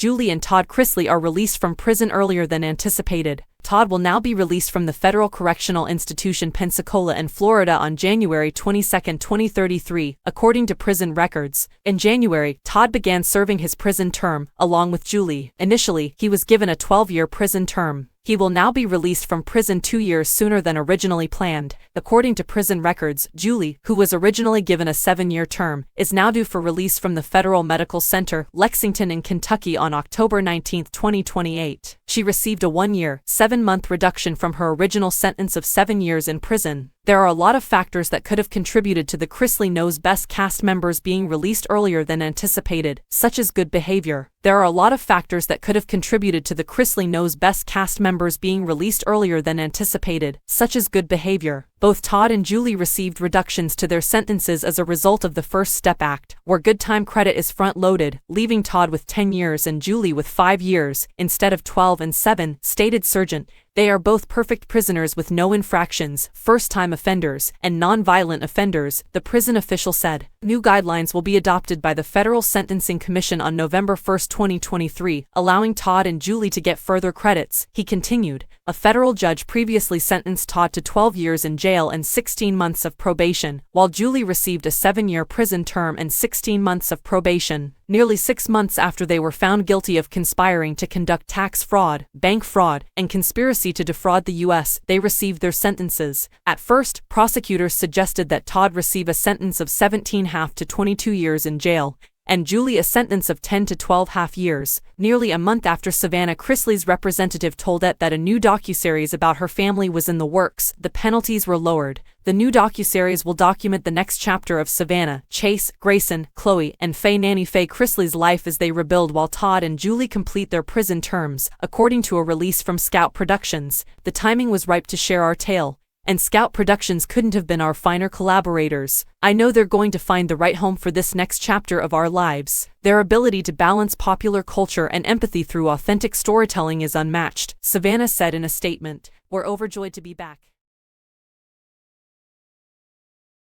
Julie and Todd Chrisley are released from prison earlier than anticipated. Todd will now be released from the Federal Correctional Institution Pensacola in Florida on January 22, 2033, according to prison records. In January, Todd began serving his prison term, along with Julie. Initially, he was given a 12-year prison term. He will now be released from prison 2 years sooner than originally planned. According to prison records, Julie, who was originally given a 7-year term, is now due for release from the Federal Medical Center, Lexington in Kentucky on October 19, 2028. She received a 1-year, 7-month reduction from her original sentence of 7 years in prison. There are a lot of factors that could have contributed to the Chrisley Knows Best cast members being released earlier than anticipated, such as good behavior. There are a lot of factors that could have contributed to the Chrisley Knows Best cast members being released earlier than anticipated, such as good behavior. Both Todd and Julie received reductions to their sentences as a result of the First Step Act, where good time credit is front-loaded, leaving Todd with 10 years and Julie with 5 years, instead of 12 and 7, stated Sergeant. They are both perfect prisoners with no infractions, first-time offenders, and non-violent offenders, the prison official said. New guidelines will be adopted by the Federal Sentencing Commission on November 1, 2023, allowing Todd and Julie to get further credits, he continued. A federal judge previously sentenced Todd to 12 years in jail and 16 months of probation, while Julie received a 7-year prison term and 16 months of probation. Nearly 6 months after they were found guilty of conspiring to conduct tax fraud, bank fraud, and conspiracy to defraud the U.S., they received their sentences. At first, prosecutors suggested that Todd receive a sentence of 17.5 to 22 years in jail, and Julie a sentence of 10 to 12.5 years. Nearly a month after Savannah Chrisley's representative told it that a new docuseries about her family was in the works, the penalties were lowered. The new docuseries will document the next chapter of Savannah, Chase, Grayson, Chloe, and Faye Nanny Faye Chrisley's life as they rebuild while Todd and Julie complete their prison terms, according to a release from Scout Productions. The timing was ripe to share our tale, and Scout Productions couldn't have been our finer collaborators. I know they're going to find the right home for this next chapter of our lives. Their ability to balance popular culture and empathy through authentic storytelling is unmatched, Savannah said in a statement. We're overjoyed to be back.